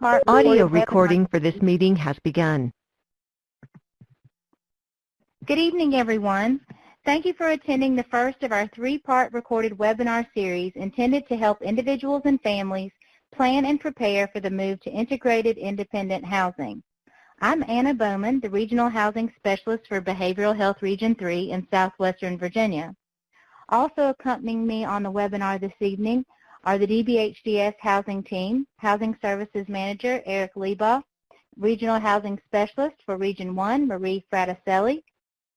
three-part Audio recorded recording webinar. for this meeting has begun. Good evening, everyone. Thank you for attending the first of our three-part recorded webinar series intended to help individuals and families plan and prepare for the move to integrated independent housing. I'm Anna Bowman, the Regional Housing Specialist for Behavioral Health Region 3 in Southwestern Virginia. Also accompanying me on the webinar this evening are the DBHDS Housing Team, Housing Services Manager Eric Leba, Regional Housing Specialist for Region 1, Marie Fraticelli,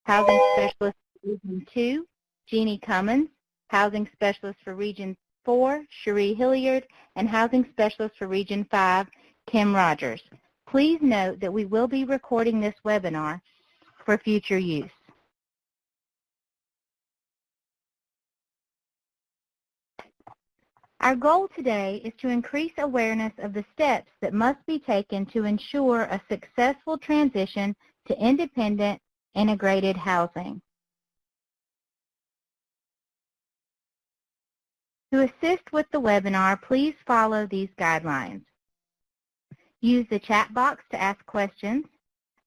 Housing Specialist for Region 2, Jeannie Cummins, Housing Specialist for Region 4, Cherie Hilliard, and Housing Specialist for Region 5, Kim Rogers. Please note that we will be recording this webinar for future use. Our goal today is to increase awareness of the steps that must be taken to ensure a successful transition to independent, integrated housing. To assist with the webinar, please follow these guidelines. Use the chat box to ask questions.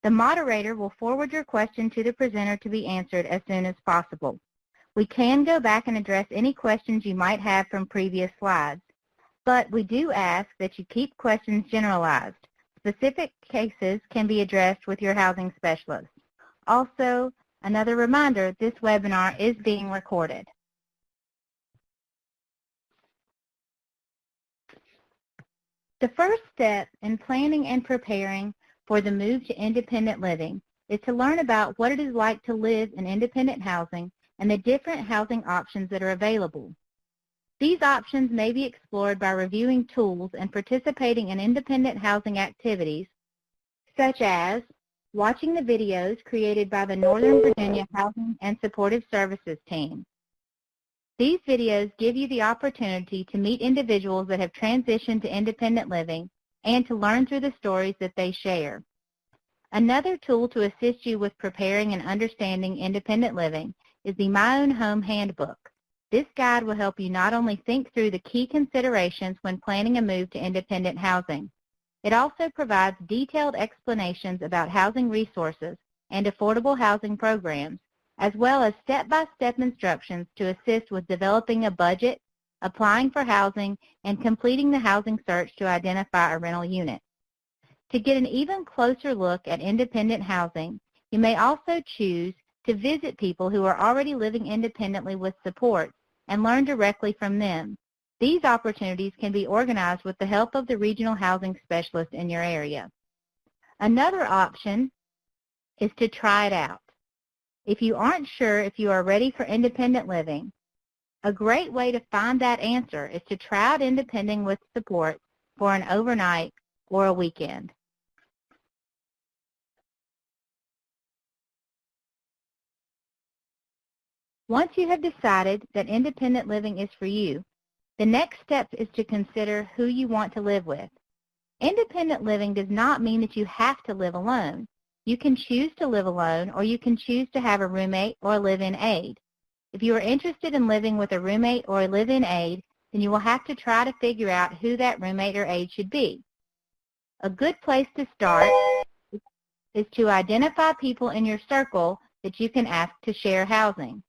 The moderator will forward your question to the presenter to be answered as soon as possible. We can go back and address any questions you might have from previous slides, but we do ask that you keep questions generalized. Specific cases can be addressed with your housing specialist. Also, another reminder, this webinar is being recorded. The first step in planning and preparing for the move to independent living is to learn about what it is like to live in independent housing and the different housing options that are available. These options may be explored by reviewing tools and participating in independent housing activities, such as watching the videos created by the Northern Virginia Housing and Supportive Services team. These videos give you the opportunity to meet individuals that have transitioned to independent living and to learn through the stories that they share. Another tool to assist you with preparing and understanding independent living is the My Own Home Handbook. This guide will help you not only think through the key considerations when planning a move to independent housing. It also provides detailed explanations about housing resources and affordable housing programs, as well as step-by-step instructions to assist with developing a budget, applying for housing, and completing the housing search to identify a rental unit. To get an even closer look at independent housing, you may also choose to visit people who are already living independently with support and learn directly from them. These opportunities can be organized with the help of the regional housing specialist in your area. Another option is to try it out. If you aren't sure if you are ready for independent living, a great way to find that answer is to try out independent with support for an overnight or a weekend. Once you have decided that independent living is for you, the next step is to consider who you want to live with. Independent living does not mean that you have to live alone. You can choose to live alone, or you can choose to have a roommate or a live-in aide. If you are interested in living with a roommate or a live-in aide, then you will have to try to figure out who that roommate or aide should be. A good place to start is to identify people in your circle that you can ask to share housing.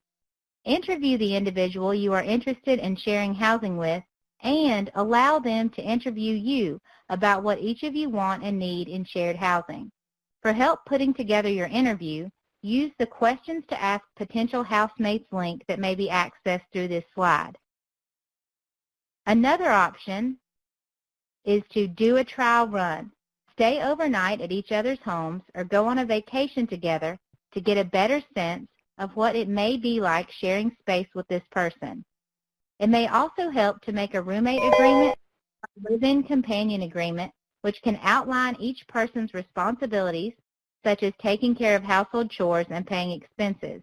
Interview the individual you are interested in sharing housing with and allow them to interview you about what each of you want and need in shared housing. For help putting together your interview, use the Questions to Ask Potential Housemates link that may be accessed through this slide. Another option is to do a trial run. Stay overnight at each other's homes or go on a vacation together to get a better sense of what it may be like sharing space with this person. It may also help to make a roommate agreement or live-in companion agreement, which can outline each person's responsibilities, such as taking care of household chores and paying expenses.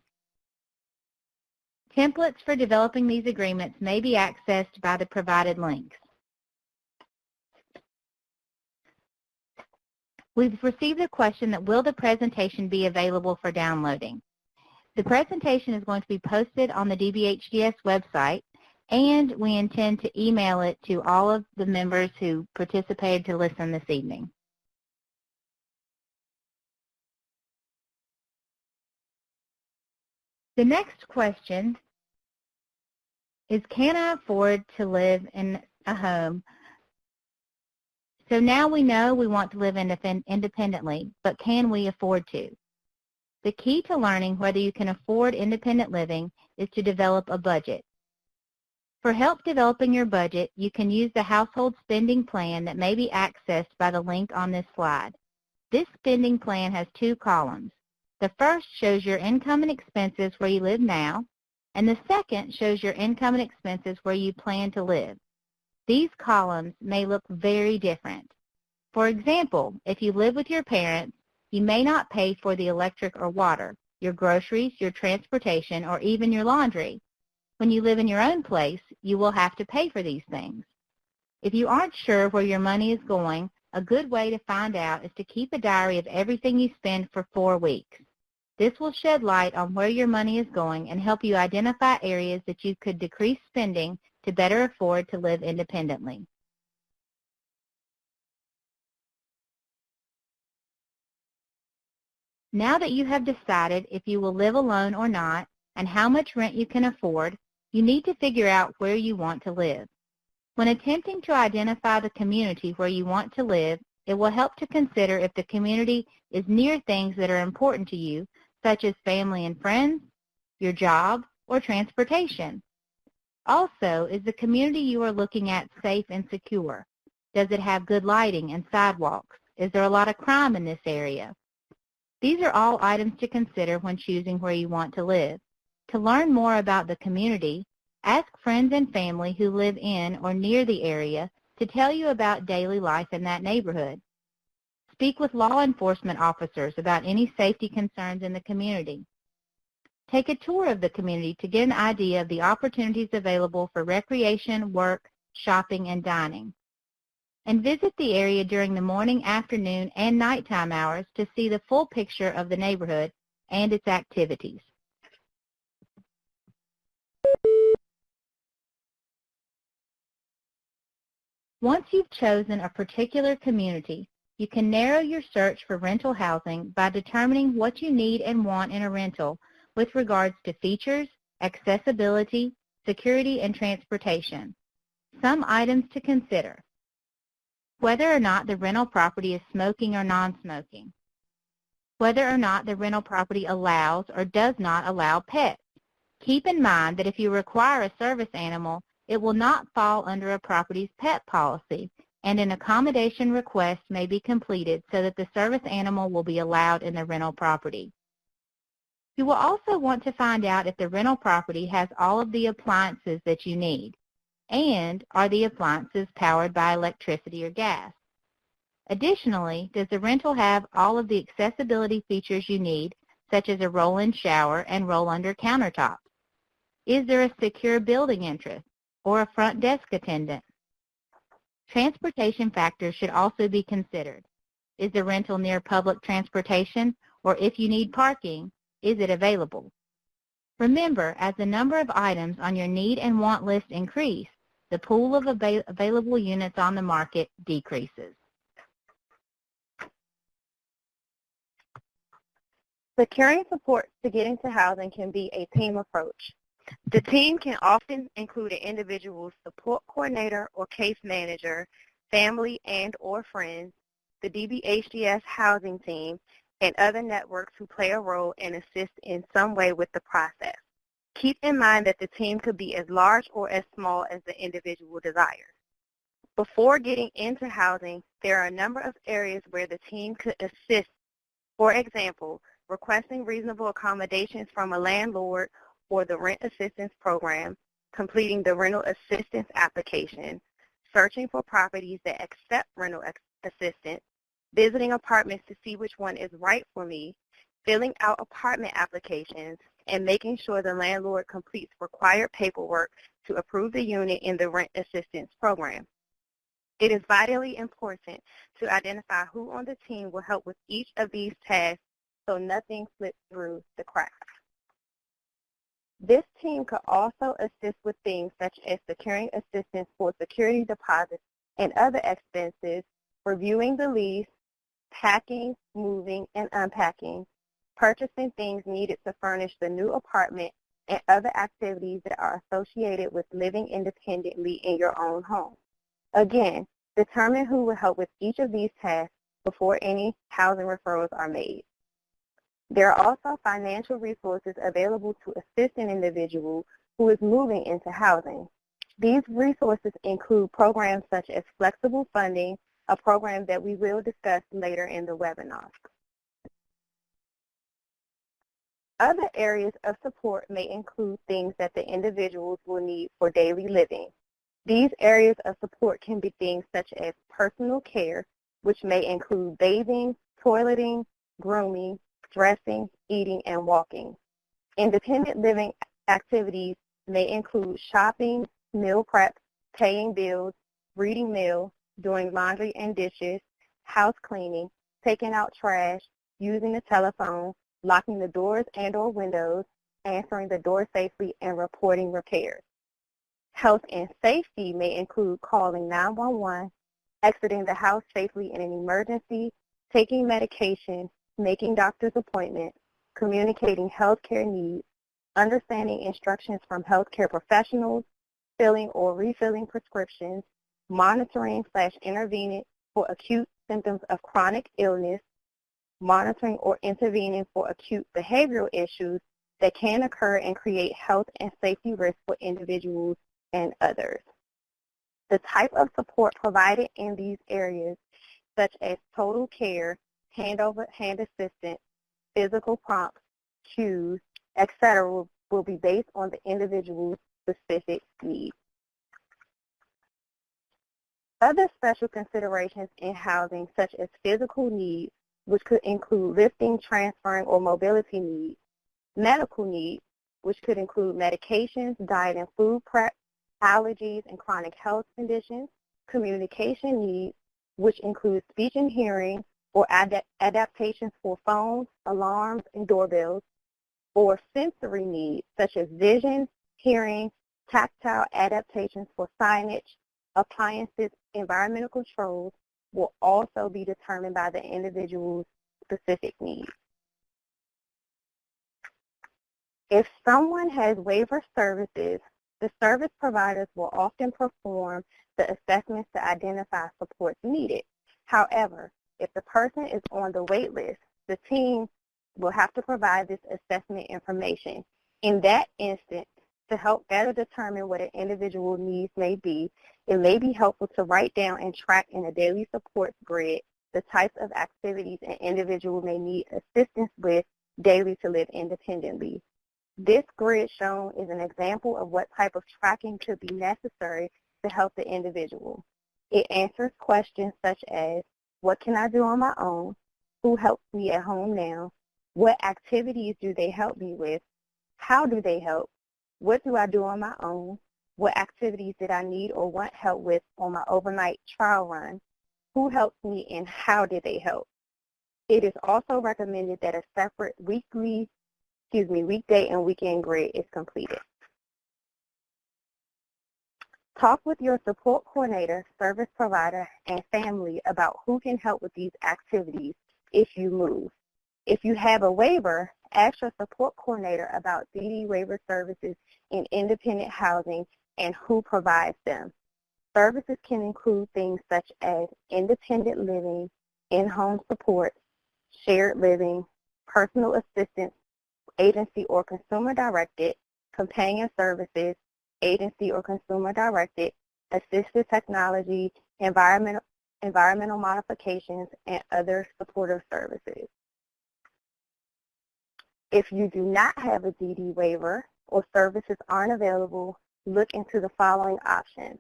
Templates for developing these agreements may be accessed by the provided links. We've received a question that will the presentation be available for downloading? The presentation is going to be posted on the DBHDS website, and we intend to email it to all of the members who participated to listen this evening. The next question is, can I afford to live in a home? So now we know we want to live independently, but can we afford to? The key to learning whether you can afford independent living is to develop a budget. For help developing your budget, you can use the household spending plan that may be accessed by the link on this slide. This spending plan has two columns. The first shows your income and expenses where you live now, and the second shows your income and expenses where you plan to live. These columns may look very different. For example, if you live with your parents, you may not pay for the electric or water, your groceries, your transportation, or even your laundry. When you live in your own place, you will have to pay for these things. If you aren't sure where your money is going, a good way to find out is to keep a diary of everything you spend for 4 weeks. This will shed light on where your money is going and help you identify areas that you could decrease spending to better afford to live independently. Now that you have decided if you will live alone or not and how much rent you can afford, you need to figure out where you want to live. When attempting to identify the community where you want to live, it will help to consider if the community is near things that are important to you, such as family and friends, your job, or transportation. Also, is the community you are looking at safe and secure? Does it have good lighting and sidewalks? Is there a lot of crime in this area? These are all items to consider when choosing where you want to live. To learn more about the community, ask friends and family who live in or near the area to tell you about daily life in that neighborhood. Speak with law enforcement officers about any safety concerns in the community. Take a tour of the community to get an idea of the opportunities available for recreation, work, shopping, and dining. And visit the area during the morning, afternoon, and nighttime hours to see the full picture of the neighborhood and its activities. Once you've chosen a particular community, you can narrow your search for rental housing by determining what you need and want in a rental with regards to features, accessibility, security, and transportation. Some items to consider: whether or not the rental property is smoking or non-smoking, whether or not the rental property allows or does not allow pets. Keep in mind that if you require a service animal, it will not fall under a property's pet policy, and an accommodation request may be completed so that the service animal will be allowed in the rental property. You will also want to find out if the rental property has all of the appliances that you need, and are the appliances powered by electricity or gas. Additionally, does the rental have all of the accessibility features you need, such as a roll-in shower and roll-under countertops? Is there a secure building entrance or a front desk attendant? Transportation factors should also be considered. Is the rental near public transportation, or if you need parking, is it available? Remember, as the number of items on your need and want list increase, the pool of available units on the market decreases. Securing support to get into housing can be a team approach. The team can often include an individual support coordinator or case manager, family and or friends, the DBHDS housing team, and other networks who play a role and assist in some way with the process. Keep in mind that the team could be as large or as small as the individual desires. Before getting into housing, there are a number of areas where the team could assist. For example, requesting reasonable accommodations from a landlord or the rent assistance program, completing the rental assistance application, searching for properties that accept rental assistance, visiting apartments to see which one is right for me, filling out apartment applications, and making sure the landlord completes required paperwork to approve the unit in the rent assistance program. It is vitally important to identify who on the team will help with each of these tasks so nothing slips through the cracks. This team could also assist with things such as securing assistance for security deposits and other expenses, reviewing the lease, packing, moving, and unpacking, purchasing things needed to furnish the new apartment, and other activities that are associated with living independently in your own home. Again, determine who will help with each of these tasks before any housing referrals are made. There are also financial resources available to assist an individual who is moving into housing. These resources include programs such as flexible funding, a program that we will discuss later in the webinar. Other areas of support may include things that the individuals will need for daily living. These areas of support can be things such as personal care, which may include bathing, toileting, grooming, dressing, eating, and walking. Independent living activities may include shopping, meal prep, paying bills, reading meals, doing laundry and dishes, house cleaning, taking out trash, using the telephone, locking the doors and or windows, answering the door safely, and reporting repairs. Health and safety may include calling 911, exiting the house safely in an emergency, taking medication, making doctor's appointments, communicating healthcare needs, understanding instructions from healthcare professionals, filling or refilling prescriptions, monitoring/intervening for acute symptoms of chronic illness, monitoring or intervening for acute behavioral issues that can occur and create health and safety risks for individuals and others. The type of support provided in these areas, such as total care, hand-over-hand assistance, physical prompts, cues, etc., will be based on the individual's specific needs. Other special considerations in housing, such as physical needs, which could include lifting, transferring, or mobility needs, medical needs, which could include medications, diet and food prep, allergies and chronic health conditions, communication needs, which include speech and hearing, or adaptations for phones, alarms, and doorbells, or sensory needs, such as vision, hearing, tactile adaptations for signage, appliances, environmental controls, will also be determined by the individual's specific needs. If someone has waiver services, the service providers will often perform the assessments to identify supports needed. However, if the person is on the wait list, the team will have to provide this assessment information. In that instance, to help better determine what an individual needs may be, it may be helpful to write down and track in a daily supports grid the types of activities an individual may need assistance with daily to live independently. This grid shown is an example of what type of tracking could be necessary to help the individual. It answers questions such as, what can I do on my own? Who helps me at home now? What activities do they help me with? How do they help? What do I do on my own? What activities did I need or want help with on my overnight trial run? Who helped me and how did they help? It is also recommended that a separate weekday and weekend grid is completed. Talk with your support coordinator, service provider, and family about who can help with these activities if you move. If you have a waiver, ask your support coordinator about DD waiver services in independent housing and who provides them. Services can include things such as independent living, in-home support, shared living, personal assistance, agency or consumer directed, companion services, agency or consumer directed, assistive technology, environmental modifications, and other supportive services. If you do not have a DD waiver or services aren't available, look into the following options.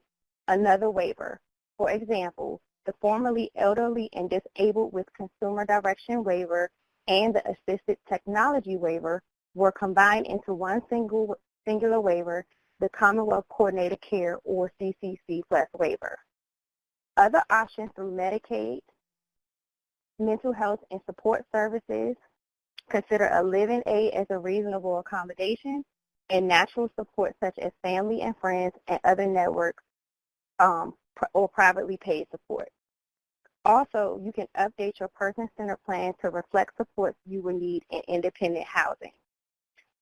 Another waiver. For example, the formerly elderly and disabled with consumer direction waiver and the assisted technology waiver were combined into one singular waiver, the Commonwealth Coordinated Care or CCC Plus waiver. Other options through Medicaid, mental health and support services, consider a living aid as a reasonable accommodation, and natural support such as family and friends and other networks or privately paid support. Also, you can update your person-centered plan to reflect supports you will need in independent housing.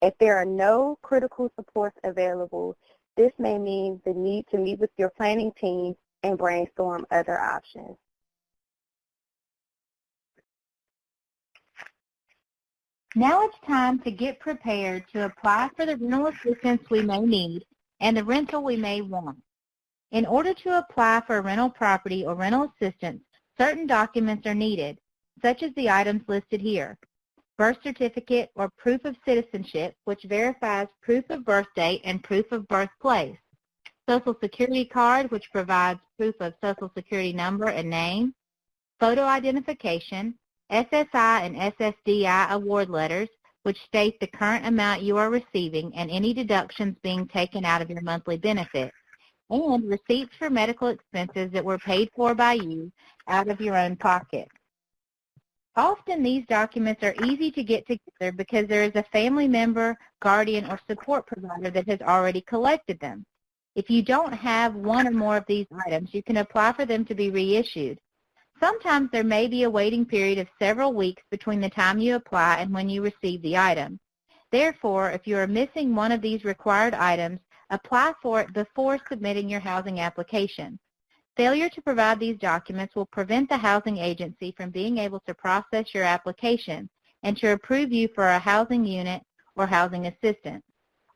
If there are no critical supports available, this may mean the need to meet with your planning team and brainstorm other options. Now it's time to get prepared to apply for the rental assistance we may need and the rental we may want. In order to apply for a rental property or rental assistance, certain documents are needed, such as the items listed here. Birth certificate or proof of citizenship, which verifies proof of birth date and proof of birthplace. Social Security card, which provides proof of Social Security number and name. Photo identification, SSI and SSDI award letters, which state the current amount you are receiving and any deductions being taken out of your monthly benefit, and receipts for medical expenses that were paid for by you out of your own pocket. Often these documents are easy to get together because there is a family member, guardian, or support provider that has already collected them. If you don't have one or more of these items, you can apply for them to be reissued. Sometimes there may be a waiting period of several weeks between the time you apply and when you receive the item. Therefore, if you are missing one of these required items, apply for it before submitting your housing application. Failure to provide these documents will prevent the housing agency from being able to process your application and to approve you for a housing unit or housing assistance.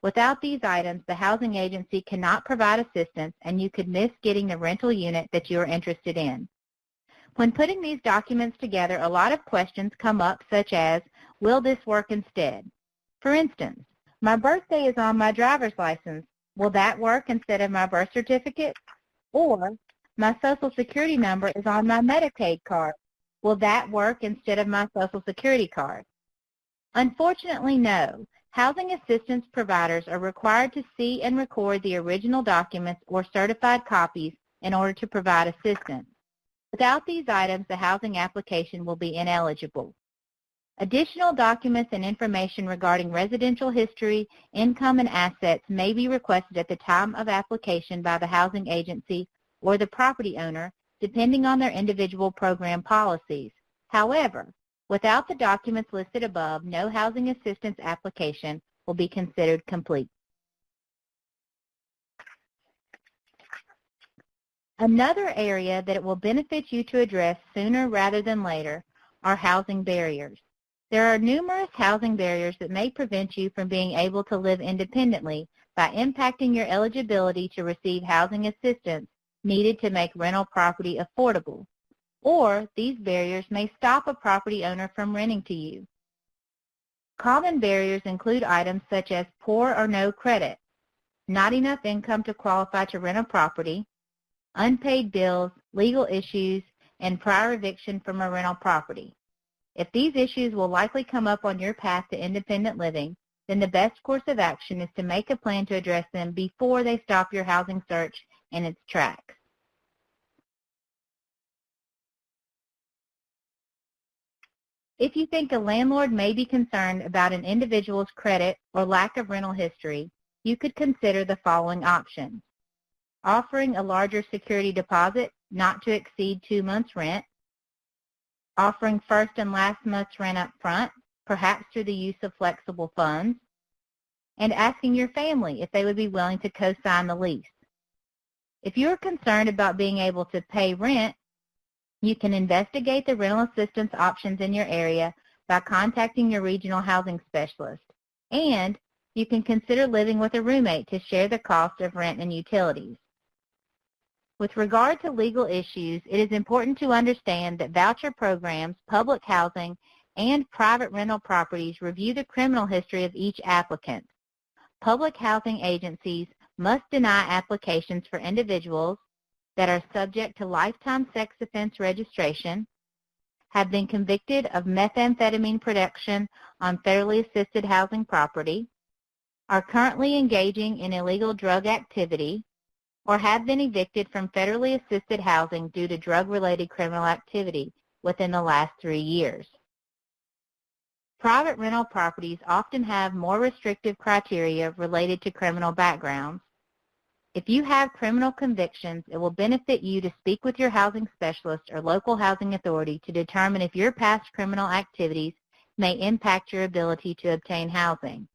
Without these items, the housing agency cannot provide assistance and you could miss getting the rental unit that you are interested in. When putting these documents together, a lot of questions come up such as, will this work instead? For instance, my birthday is on my driver's license. Will that work instead of my birth certificate? Or, my Social Security number is on my Medicaid card. Will that work instead of my Social Security card? Unfortunately, no. Housing assistance providers are required to see and record the original documents or certified copies in order to provide assistance. Without these items, the housing application will be ineligible. Additional documents and information regarding residential history, income, and assets may be requested at the time of application by the housing agency or the property owner, depending on their individual program policies. However, without the documents listed above, no housing assistance application will be considered complete. Another area that it will benefit you to address sooner rather than later are housing barriers. There are numerous housing barriers that may prevent you from being able to live independently by impacting your eligibility to receive housing assistance needed to make rental property affordable. Or these barriers may stop a property owner from renting to you. Common barriers include items such as poor or no credit, not enough income to qualify to rent a property, unpaid bills, legal issues, and prior eviction from a rental property. If these issues will likely come up on your path to independent living, then the best course of action is to make a plan to address them before they stop your housing search in its tracks. If you think a landlord may be concerned about an individual's credit or lack of rental history, you could consider the following options. Offering a larger security deposit not to exceed 2 months' rent, offering first and last month's rent up front, perhaps through the use of flexible funds, and asking your family if they would be willing to co-sign the lease. If you are concerned about being able to pay rent, you can investigate the rental assistance options in your area by contacting your regional housing specialist, and you can consider living with a roommate to share the cost of rent and utilities. With regard to legal issues, it is important to understand that voucher programs, public housing, and private rental properties review the criminal history of each applicant. Public housing agencies must deny applications for individuals that are subject to lifetime sex offense registration, have been convicted of methamphetamine production on federally assisted housing property, are currently engaging in illegal drug activity, or have been evicted from federally assisted housing due to drug-related criminal activity within the last 3 years. Private rental properties often have more restrictive criteria related to criminal backgrounds. If you have criminal convictions, it will benefit you to speak with your housing specialist or local housing authority to determine if your past criminal activities may impact your ability to obtain housing.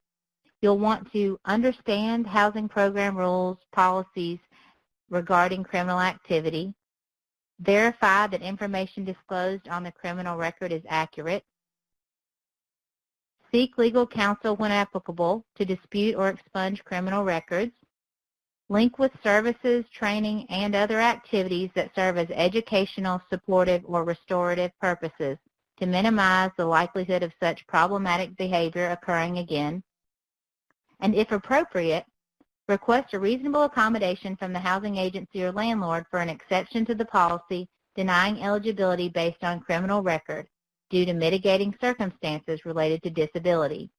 You'll want to understand housing program rules, policies regarding criminal activity, verify that information disclosed on the criminal record is accurate, seek legal counsel when applicable to dispute or expunge criminal records, link with services, training, and other activities that serve as educational, supportive, or restorative purposes to minimize the likelihood of such problematic behavior occurring again, and if appropriate, request a reasonable accommodation from the housing agency or landlord for an exception to the policy denying eligibility based on criminal record due to mitigating circumstances related to disability.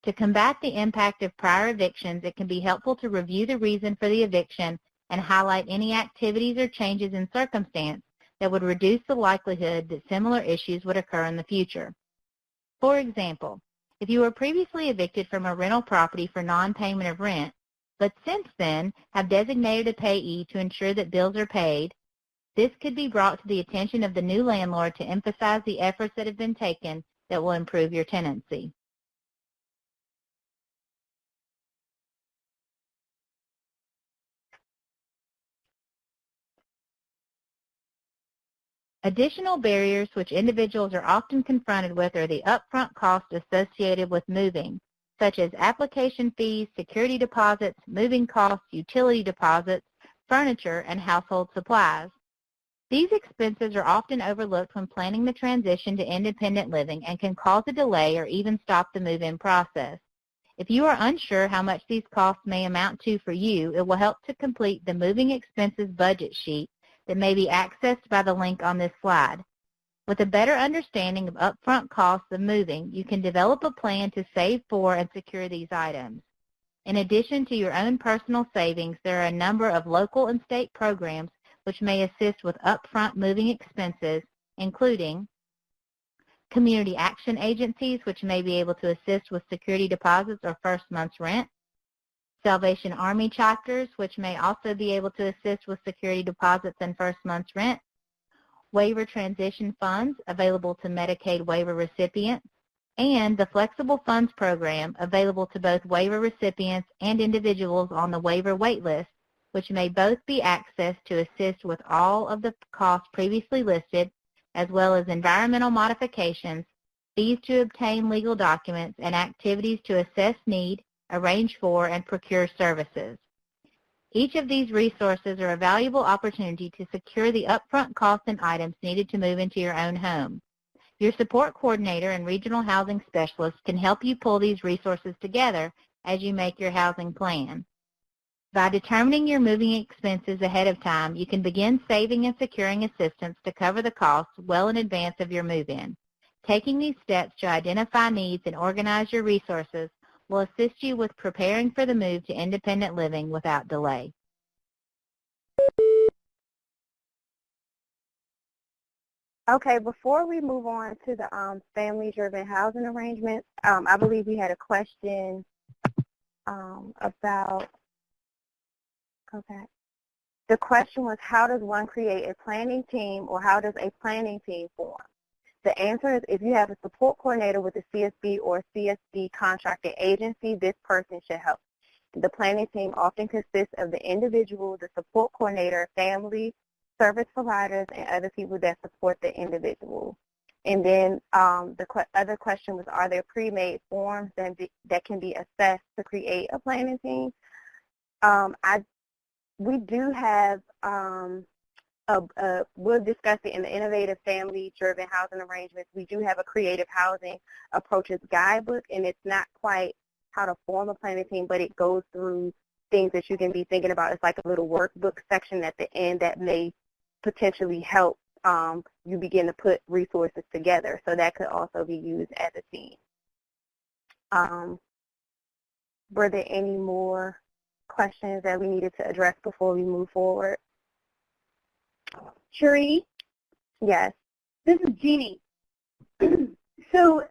To combat the impact of prior evictions, it can be helpful to review the reason for the eviction and highlight any activities or changes in circumstance that would reduce the likelihood that similar issues would occur in the future. For example, if you were previously evicted from a rental property for non-payment of rent, but since then have designated a payee to ensure that bills are paid, this could be brought to the attention of the new landlord to emphasize the efforts that have been taken that will improve your tenancy. Additional barriers which individuals are often confronted with are the upfront costs associated with moving, such as application fees, security deposits, moving costs, utility deposits, furniture, and household supplies. These expenses are often overlooked when planning the transition to independent living and can cause a delay or even stop the move-in process. If you are unsure how much these costs may amount to for you, it will help to complete the moving expenses budget sheet that may be accessed by the link on this slide. With a better understanding of upfront costs of moving, you can develop a plan to save for and secure these items. In addition to your own personal savings, there are a number of local and state programs which may assist with upfront moving expenses, including community action agencies, which may be able to assist with security deposits or first month's rent, Salvation Army chapters, which may also be able to assist with security deposits and first month's rent, waiver transition funds available to Medicaid waiver recipients, and the Flexible Funds Program available to both waiver recipients and individuals on the waiver wait list, which may both be accessed to assist with all of the costs previously listed, as well as environmental modifications, fees to obtain legal documents, and activities to assess need, arrange for, and procure services. Each of these resources are a valuable opportunity to secure the upfront costs and items needed to move into your own home. Your support coordinator and regional housing specialist can help you pull these resources together as you make your housing plan. By determining your moving expenses ahead of time, you can begin saving and securing assistance to cover the costs well in advance of your move-in. Taking these steps to identify needs and organize your resources will assist you with preparing for the move to independent living without delay. Okay, before we move on to the family-driven housing arrangements, I believe we had a question about, go back. The question was, how does one create a planning team, or how does a planning team form? The answer is, if you have a support coordinator with a CSB or CSB contracted agency, this person should help. The planning team often consists of the individual, the support coordinator, family, service providers, and other people that support the individual. And then the other question was, are there pre-made forms that can be assessed to create a planning team? We do have, we'll discuss it in the Innovative Family-Driven Housing Arrangements. We do have a Creative Housing Approaches Guidebook, and it's not quite how to form a planning team, but it goes through things that you can be thinking about. It's like a little workbook section at the end that may potentially help you begin to put resources together. So that could also be used as a team. Were there any more questions that we needed to address before we move forward? Cherie? Yes. This is Jeannie. So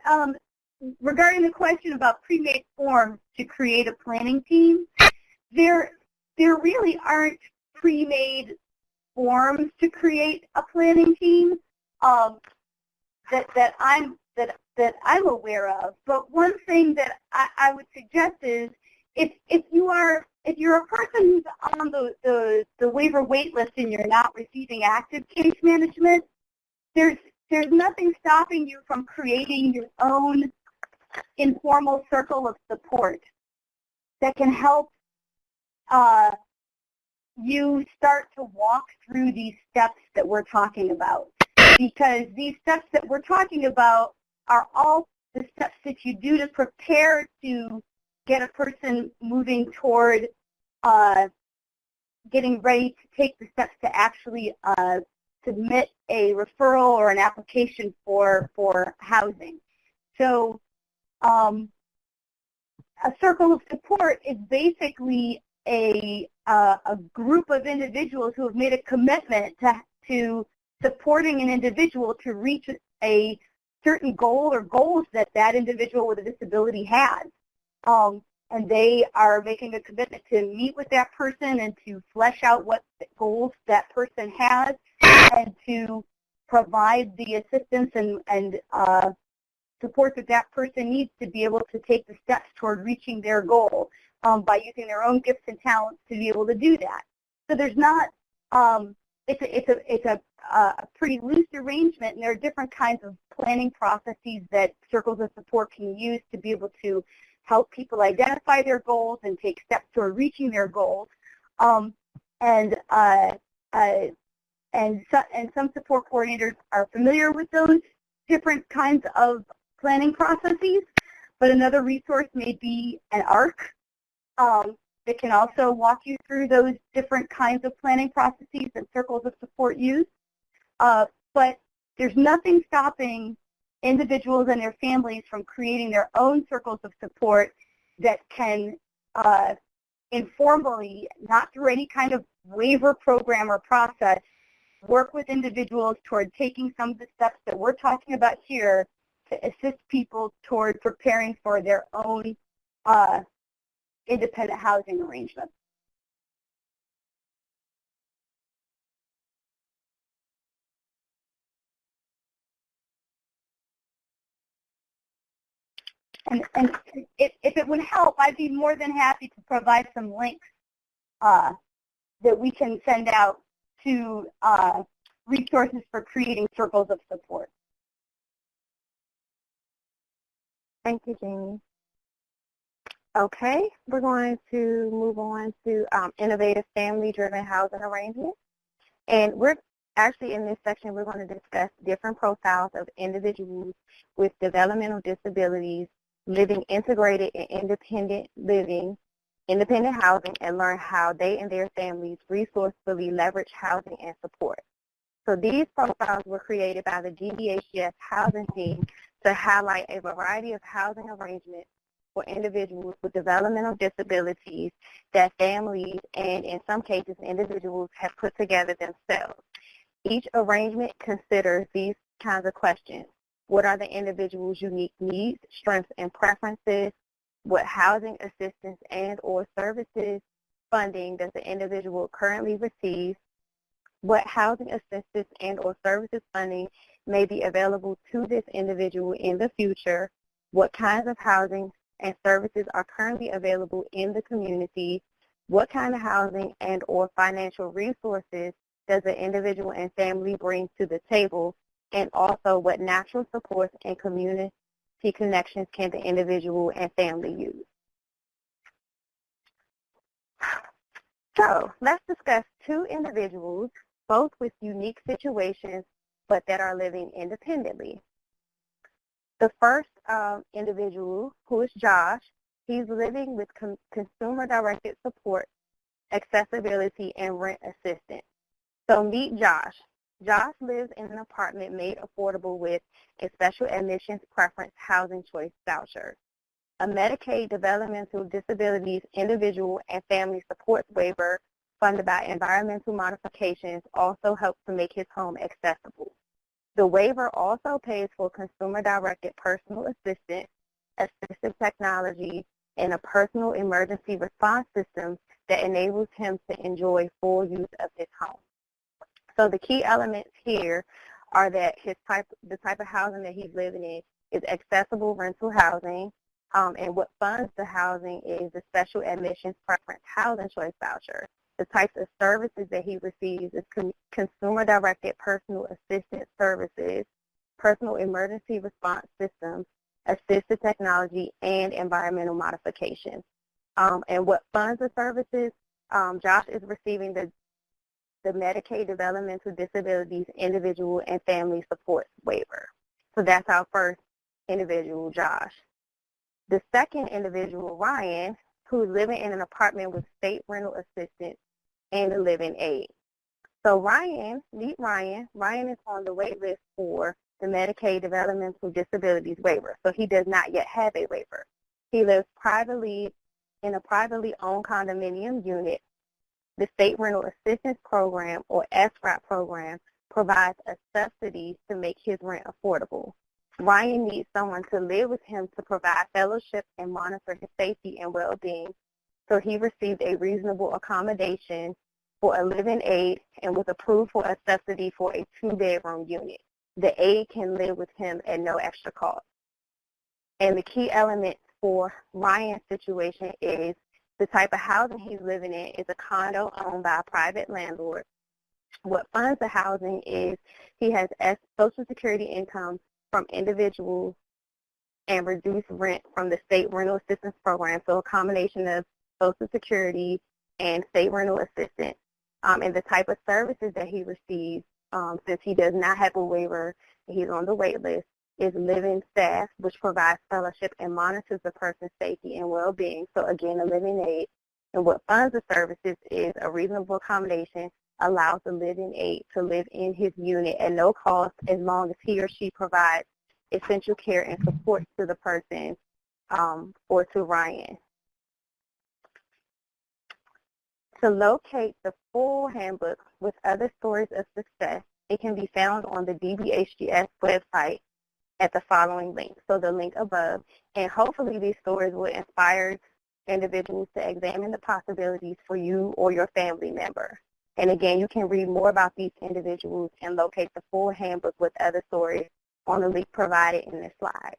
regarding the question about pre-made forms to create a planning team, there really aren't pre-made forms to create a planning team that I'm aware of. But one thing that I would suggest is if you're a person who's on the waiver wait list and you're not receiving active case management, there's nothing stopping you from creating your own informal circle of support that can help you start to walk through these steps that we're talking about. Because these steps that we're talking about are all the steps that you do to prepare to get a person moving toward getting ready to take the steps to actually submit a referral or an application for housing. So a circle of support is basically a group of individuals who have made a commitment to supporting an individual to reach a certain goal or goals that individual with a disability has. And they are making a commitment to meet with that person and to flesh out what goals that person has and to provide the assistance and support that person needs to be able to take the steps toward reaching their goal by using their own gifts and talents to be able to do that. So there's not, it's a pretty loose arrangement, and there are different kinds of planning processes that circles of support can use to be able to help people identify their goals and take steps toward reaching their goals. And some support coordinators are familiar with those different kinds of planning processes, but another resource may be an ARC that can also walk you through those different kinds of planning processes that circles of support use. But there's nothing stopping individuals and their families from creating their own circles of support that can informally, not through any kind of waiver program or process, work with individuals toward taking some of the steps that we're talking about here to assist people toward preparing for their own independent housing arrangements. And if it would help, I'd be more than happy to provide some links that we can send out to resources for creating circles of support. Thank you, Jamie. Okay, we're going to move on to innovative family-driven housing arrangements. And we're actually in this section, we're going to discuss different profiles of individuals with developmental disabilities living integrated and independent housing, and learn how they and their families resourcefully leverage housing and support. So these profiles were created by the DBHDS housing team to highlight a variety of housing arrangements for individuals with developmental disabilities that families and, in some cases, individuals have put together themselves. Each arrangement considers these kinds of questions. What are the individual's unique needs, strengths, and preferences? What housing assistance and or services funding does the individual currently receive? What housing assistance and or services funding may be available to this individual in the future? What kinds of housing and services are currently available in the community? What kind of housing and or financial resources does the individual and family bring to the table? And also, what natural supports and community connections can the individual and family use? So let's discuss two individuals, both with unique situations, but that are living independently. The first individual, who is Josh, he's living with consumer-directed support, accessibility, and rent assistance. So meet Josh. Josh lives in an apartment made affordable with a special admissions preference housing choice voucher. A Medicaid developmental disabilities individual and family supports waiver funded by environmental modifications also helps to make his home accessible. The waiver also pays for consumer-directed personal assistance, assistive technology, and a personal emergency response system that enables him to enjoy full use of his home. So the key elements here are that the type of housing that he's living in is accessible rental housing, and what funds the housing is the special admissions preference housing choice voucher. The types of services that he receives is consumer-directed personal assistance services, personal emergency response systems, assistive technology, and environmental modifications. And what funds the services, Josh is receiving the Medicaid Developmental Disabilities Individual and Family Support Waiver. So that's our first individual, Josh. The second individual, Ryan, who is living in an apartment with state rental assistance and a living aid. So Ryan, meet Ryan. Ryan is on the wait list for the Medicaid Developmental Disabilities Waiver. So he does not yet have a waiver. He lives privately in a privately owned condominium unit. The State Rental Assistance Program, or SRAP program, provides a subsidy to make his rent affordable. Ryan needs someone to live with him to provide fellowship and monitor his safety and well-being, so he received a reasonable accommodation for a living aid and was approved for a subsidy for a 2-bedroom unit. The aide can live with him at no extra cost. And the key element for Ryan's situation is the type of housing he's living in is a condo owned by a private landlord. What funds the housing is he has Social Security income from individuals and reduced rent from the State Rental Assistance Program, so a combination of Social Security and State Rental Assistance. And the type of services that he receives, since he does not have a waiver and he's on the wait list, is living staff, which provides fellowship and monitors the person's safety and well-being. So again, a living aid. And what funds the services is a reasonable accommodation allows the living aid to live in his unit at no cost as long as he or she provides essential care and support to the person or to Ryan. To locate the full handbook with other stories of success, it can be found on the DBHDS website at the following link, so the link above, and hopefully these stories will inspire individuals to examine the possibilities for you or your family member. And again, you can read more about these individuals and locate the full handbook with other stories on the link provided in this slide.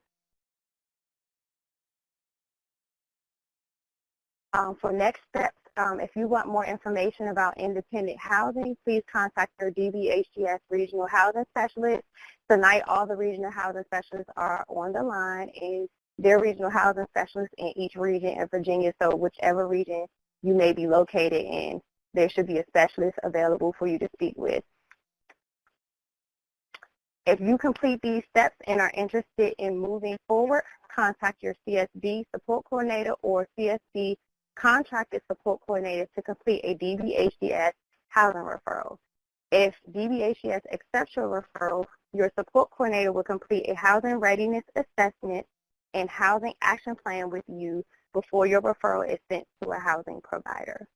For next steps, if you want more information about independent housing, please contact your DBHDS Regional Housing Specialist. Tonight, all the regional housing specialists are on the line, and they're regional housing specialists in each region of Virginia, so whichever region you may be located in, there should be a specialist available for you to speak with. If you complete these steps and are interested in moving forward, contact your CSB support coordinator or CSB contracted support coordinator to complete a DBHDS housing referral. If DBHDS accepts your referral, your support coordinator will complete a housing readiness assessment and housing action plan with you before your referral is sent to a housing provider.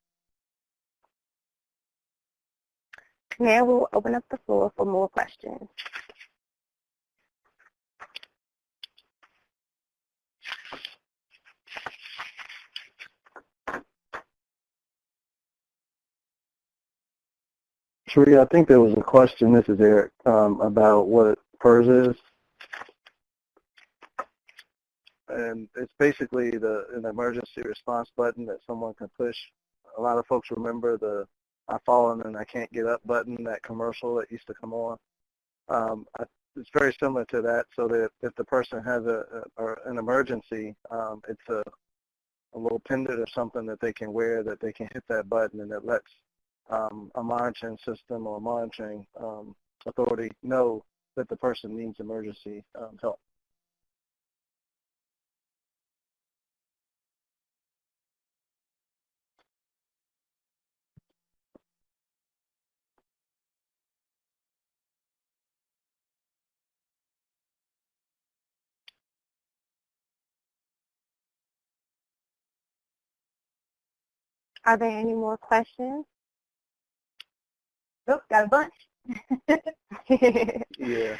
Now we'll open up the floor for more questions. Sharia, I think there was a question, this is Eric, about what PERS is. And it's basically an emergency response button that someone can push. A lot of folks remember the "I've fallen and I can't get up" button, that commercial that used to come on. It's very similar to that, so that if the person has an emergency, it's a little pendant or something that they can wear that they can hit that button, and it lets a monitoring system or monitoring authority know that the person needs emergency help. Are there any more questions? Nope, got a bunch. Yeah.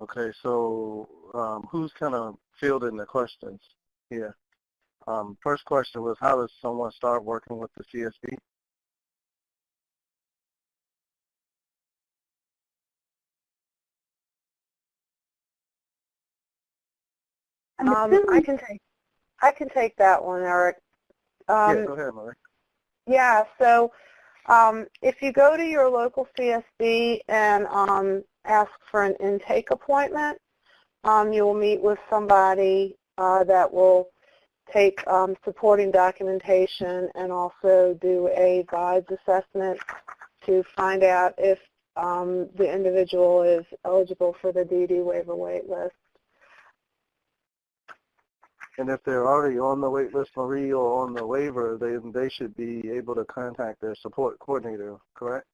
Okay, so who's kind of fielding the questions here? First question was, how does someone start working with the CSB? I can take that one, Eric. Yeah, go ahead, Marie. Yeah, so if you go to your local CSB and ask for an intake appointment, you will meet with somebody that will take supporting documentation and also do a guides assessment to find out if the individual is eligible for the DD waiver wait list. And if they're already on the wait list, Marie, or on the waiver, they should be able to contact their support coordinator, correct?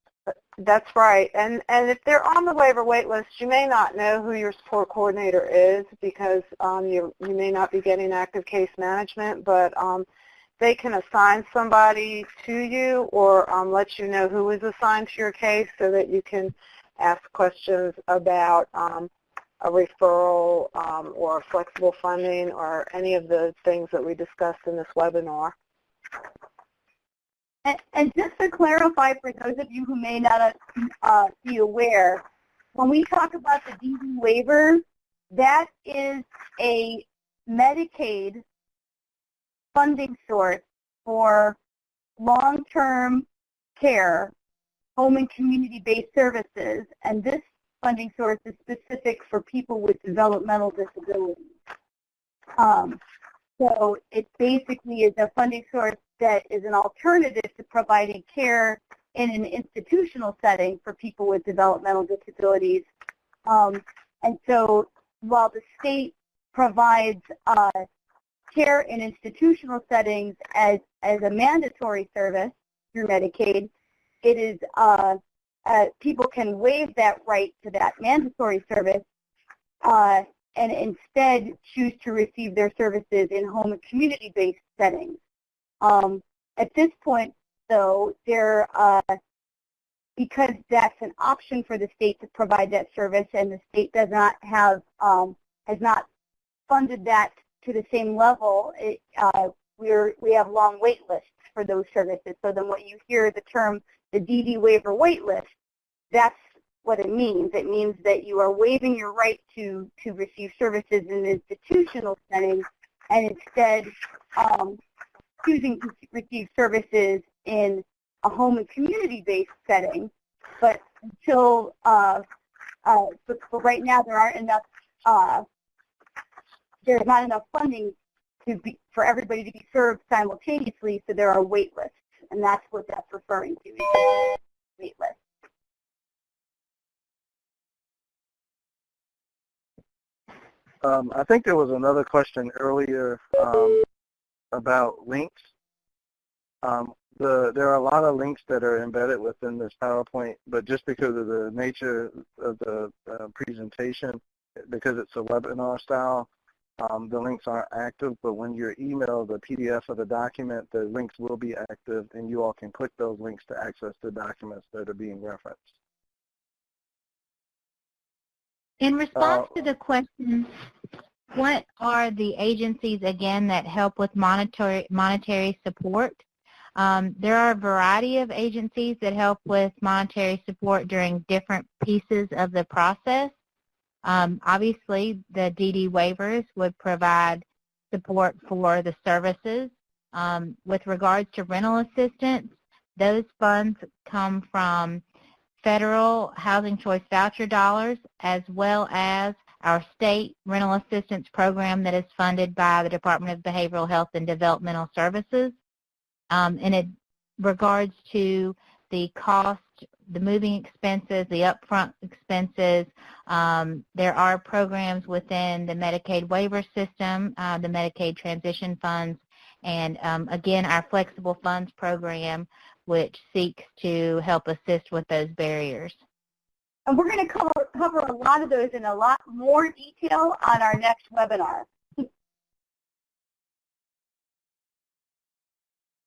That's right. And if they're on the waiver wait list, you may not know who your support coordinator is because you may not be getting active case management, but they can assign somebody to you or let you know who is assigned to your case so that you can ask questions about a referral or flexible funding or any of the things that we discussed in this webinar. And just to clarify for those of you who may not be aware, when we talk about the DD waiver, that is a Medicaid funding source for long-term care, home and community-based services, and this funding source is specific for people with developmental disabilities. So it basically is a funding source that is an alternative to providing care in an institutional setting for people with developmental disabilities. And so while the state provides care in institutional settings as a mandatory service through Medicaid, it is people can waive that right to that mandatory service and instead choose to receive their services in home and community-based settings. At this point, though, because that's an option for the state to provide that service, and the state does not have has not funded that to the same level, we have long wait lists for those services. So then, when you hear the term the DD waiver wait list, that's what it means. It means that you are waiving your right to receive services in an institutional setting, and instead choosing to receive services in a home and community-based setting. But until, but right now there aren't enough, there's not enough funding for everybody to be served simultaneously, so there are wait lists, and that's what that's referring to, is wait lists. I think there was another question earlier about links. There are a lot of links that are embedded within this PowerPoint, but just because of the nature of the presentation, because it's a webinar style, the links aren't active, but when you're emailed the PDF of the document, the links will be active, and you all can click those links to access the documents that are being referenced. In response to the question, what are the agencies, again, that help with monetary support? There are a variety of agencies that help with monetary support during different pieces of the process. Obviously, the DD waivers would provide support for the services. With regards to rental assistance, those funds come from federal housing choice voucher dollars, as well as our state rental assistance program that is funded by the Department of Behavioral Health and Developmental Services. In regards to the cost, the moving expenses, the upfront expenses, there are programs within the Medicaid waiver system, the Medicaid transition funds, and again, our flexible funds program, which seeks to help assist with those barriers. And we're going to cover a lot of those in a lot more detail on our next webinar.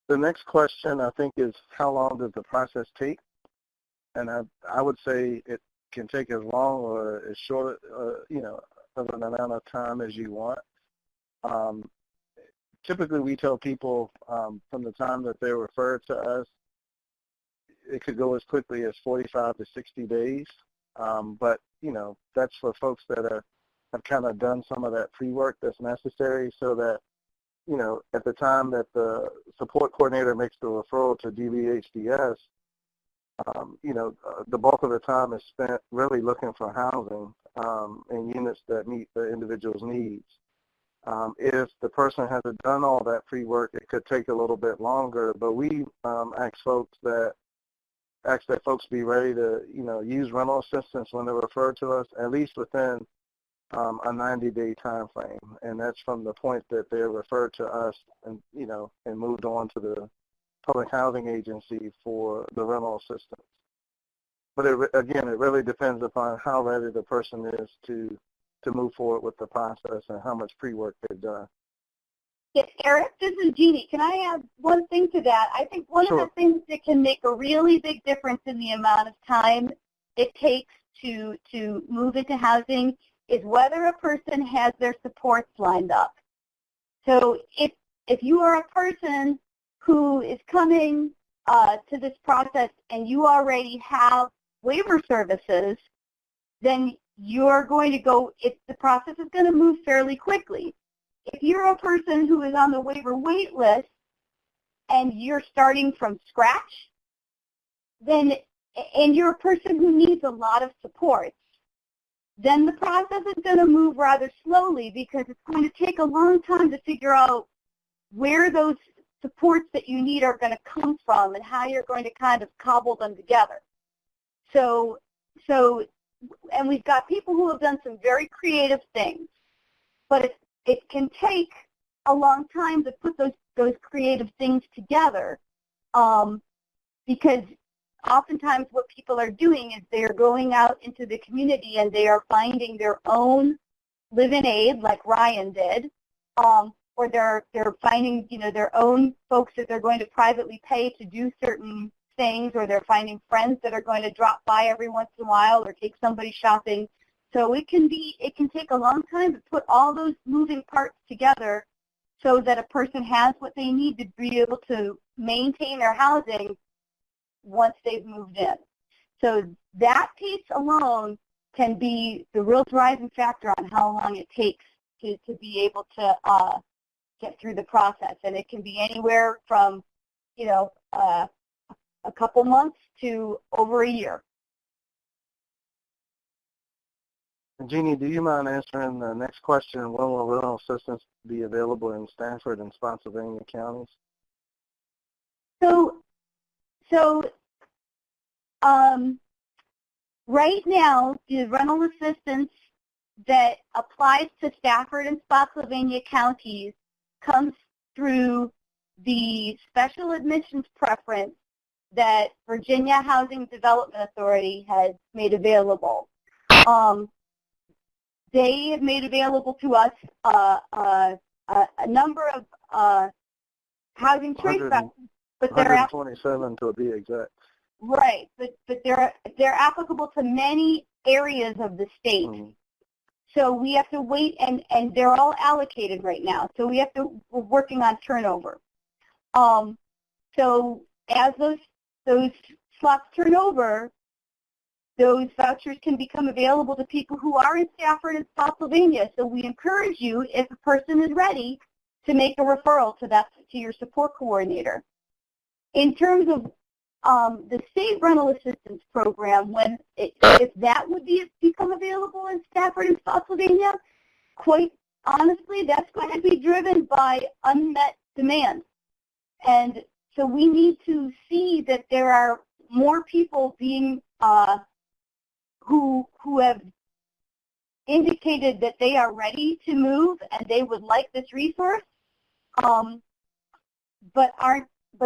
The next question, I think, is how long does the process take? And I would say it can take as long or as short, of an amount of time as you want. Typically, we tell people from the time that they're referred to us, it could go as quickly as 45 to 60 days. But, that's for folks that have kind of done some of that pre-work that's necessary so that, at the time that the support coordinator makes the referral to DBHDS, the bulk of the time is spent really looking for housing in units that meet the individual's needs. If the person hasn't done all that pre-work, it could take a little bit longer, but we ask that folks be ready to, use rental assistance when they're referred to us, at least within a 90-day time frame, and that's from the point that they're referred to us and, and moved on to the public housing agency for the rental assistance. But again, it really depends upon how ready the person is to move forward with the process and how much pre-work they've done. Yes, Eric, this is Jeannie. Can I add one thing to that? I think one Sure. of the things that can make a really big difference in the amount of time it takes to move into housing is whether a person has their supports lined up. So if you are a person who is coming to this process and you already have waiver services, then you're going to go, the process is going to move fairly quickly. If you're a person who is on the waiver wait list and you're starting from scratch, and you're a person who needs a lot of support, then the process is going to move rather slowly because it's going to take a long time to figure out where those supports that you need are going to come from and how you're going to kind of cobble them together. So and we've got people who have done some very creative things, but it can take a long time to put those creative things together because oftentimes what people are doing is they are going out into the community and they are finding their own live-in aid like Ryan did, or they're finding their own folks that they're going to privately pay to do certain things, or they're finding friends that are going to drop by every once in a while or take somebody shopping. So it can take a long time to put all those moving parts together so that a person has what they need to be able to maintain their housing once they've moved in. So that piece alone can be the real driving factor on how long it takes to be able to get through the process. And it can be anywhere from, a couple months to over a year. Jeannie, do you mind answering the next question? When will rental assistance be available in Stafford and Spotsylvania counties? So right now, the rental assistance that applies to Stafford and Spotsylvania counties comes through the special admissions preference that Virginia Housing Development Authority has made available. They have made available to us a number of housing choice vouchers, but they're 127 to be exact. Right, but they're applicable to many areas of the state. Mm-hmm. So we have to wait, and they're all allocated right now. So we're working on turnover. So as those slots turn over, those vouchers can become available to people who are in Stafford and Spotsylvania. So we encourage you, if a person is ready, to make a referral to your support coordinator. In terms of the state rental assistance program, if that would become available in Stafford and Spotsylvania, quite honestly, that's going to be driven by unmet demand. And so we need to see that there are more people being who have indicated that they are ready to move and they would like this resource, but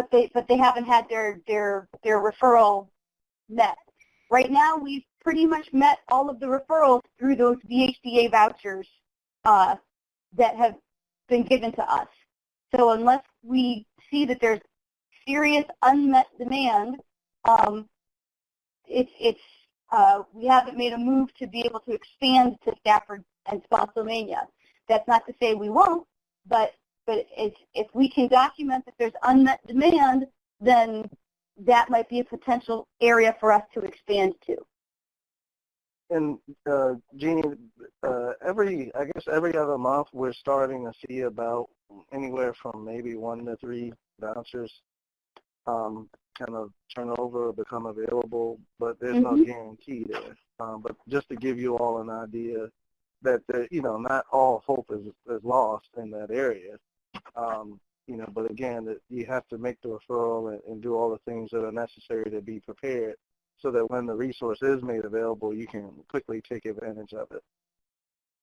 they haven't had their referral met. Right now, we've pretty much met all of the referrals through those VHDA vouchers that have been given to us. So unless we see that there's serious unmet demand, it's we haven't made a move to be able to expand to Stafford and Spotsylvania. That's not to say we won't, but if we can document that there's unmet demand, then that might be a potential area for us to expand to. And Jeannie, every other month we're starting to see about anywhere from maybe 1 to 3 vouchers kind of turn over or become available, but there's no guarantee there. But just to give you all an idea that not all hope is lost in that area. But again, that you have to make the referral and do all the things that are necessary to be prepared, so that when the resource is made available, you can quickly take advantage of it.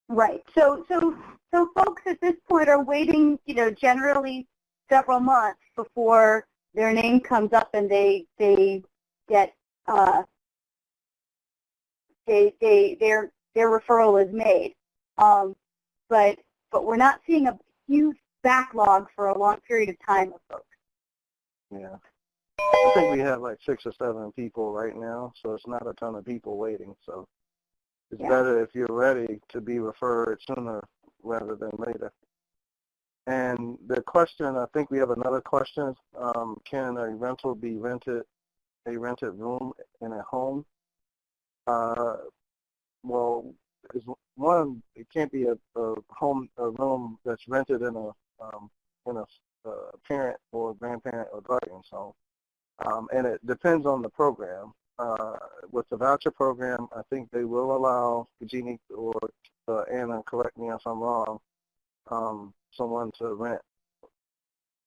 Right. So folks at this point are waiting, generally several months before their name comes up and they get their referral is made. But we're not seeing a huge backlog for a long period of time of folks. Yeah. I think we have like 6 or 7 people right now, so it's not a ton of people waiting. So it's better if you're ready to be referred sooner rather than later. And the question, I think we have another question. Can a rental be a rented room in a home? Well, one, it can't be a room that's rented in a parent or grandparent or guardian's home. And it depends on the program. With the voucher program, I think they will allow, Jeannie or Anna, correct me if I'm wrong, someone to rent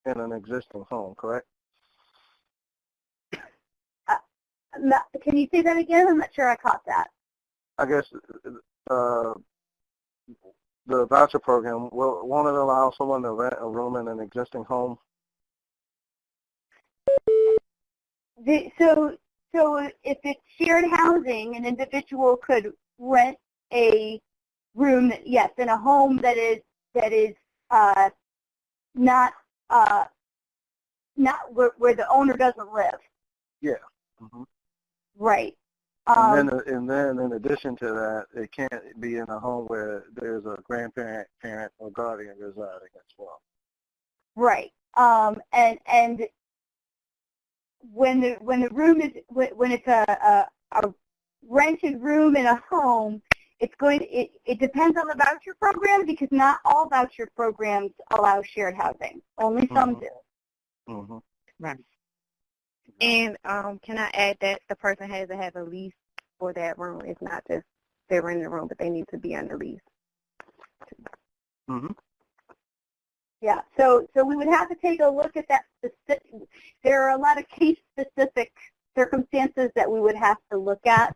in an existing home, correct? Can you say that again? I'm not sure I caught that. I guess the voucher program, won't it allow someone to rent a room in an existing home? So if it's shared housing, an individual could rent a room, yes, in a home that is not where the owner doesn't live. Yeah. Mm-hmm. Right. And then in addition to that, it can't be in a home where there's a grandparent, parent, or guardian residing as well. Right. And when the room is when it's a rented room in a home, it depends on the voucher program, because not all voucher programs allow shared housing. Only some do. Mm-hmm. Right. And can I add that the person has to have a lease for that room? It's not just they're renting a room, but they need to be under lease. Mm-hmm. Yeah, so we would have to take a look at that specific. There are a lot of case-specific circumstances that we would have to look at.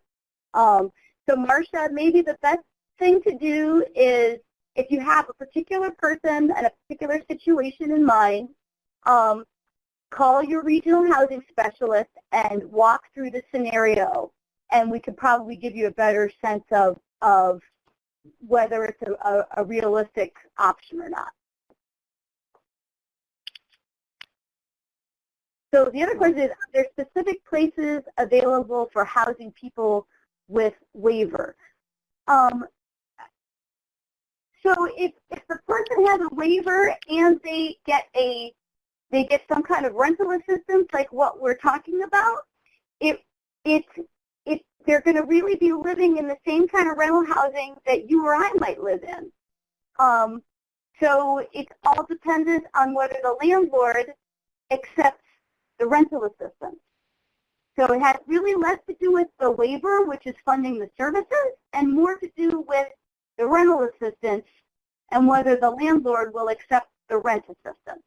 So Marcia, maybe the best thing to do is, if you have a particular person and a particular situation in mind, call your regional housing specialist and walk through the scenario, and we could probably give you a better sense of whether it's a realistic option or not. So the other question is, are there specific places available for housing people with waiver? So if the person has a waiver and they get some kind of rental assistance, like what we're talking about, they're going to really be living in the same kind of rental housing that you or I might live in. So it's all dependent on whether the landlord accepts the rental assistance. So it has really less to do with the waiver, which is funding the services, and more to do with the rental assistance and whether the landlord will accept the rent assistance.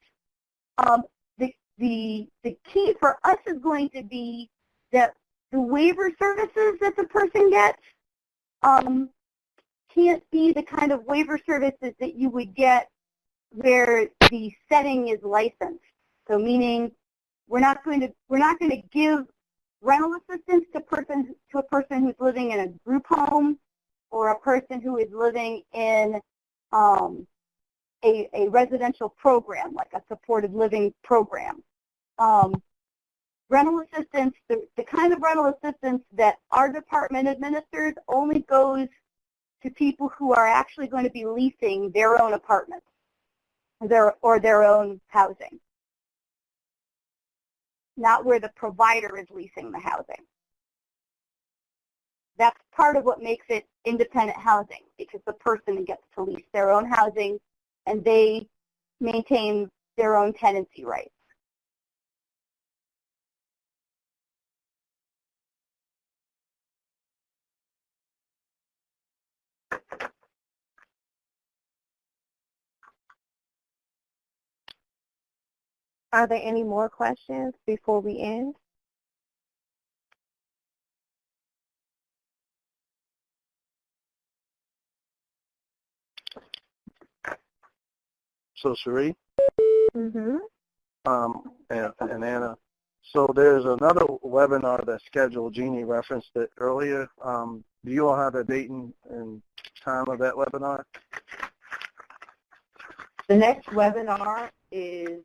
The key for us is going to be that the waiver services that the person gets can't be the kind of waiver services that you would get where the setting is licensed. So meaning we're not going to give rental assistance to a person who's living in a group home or a person who is living in a residential program, like a supported living program. rental assistance, the kind of rental assistance that our department administers only goes to people who are actually going to be leasing their own apartments or their own housing, not where the provider is leasing the housing. That's part of what makes it independent housing, because the person gets to lease their own housing and they maintain their own tenancy rights. Are there any more questions before we end? So Cherie, Mm-hmm. and Anna, so there's another webinar that's scheduled. Jeannie referenced it earlier. Do you all have a date and time of that webinar? The next webinar is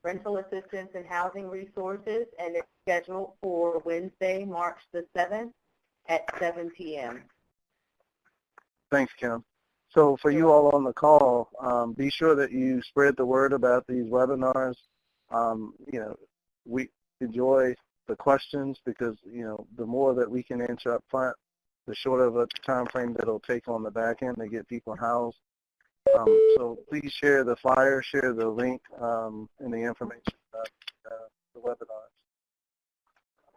rental assistance and housing resources, and it's scheduled for Wednesday, March the 7th at 7 p.m. Thanks, Kim. So for you all on the call, be sure that you spread the word about these webinars. We enjoy the questions because, the more that we can answer up front, the shorter of a time frame that it'll take on the back end to get people housed. So please share the flyer, share the link, and the information about the webinars.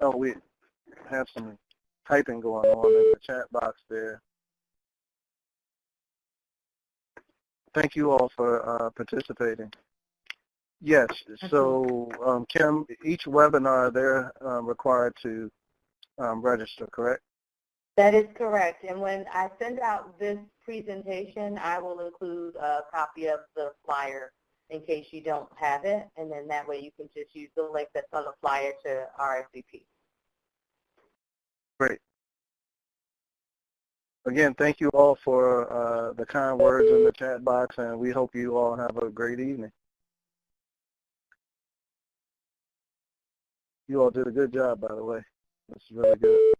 Oh, we have some typing going on in the chat box there. Thank you all for participating. Yes, so Kim, each webinar they're required to register, correct? That is correct. And when I send out this presentation, I will include a copy of the flyer in case you don't have it, and then that way you can just use the link that's on the flyer to RSVP. Great. Again, thank you all for the kind words in the chat box, and we hope you all have a great evening. You all did a good job, by the way. This is really good.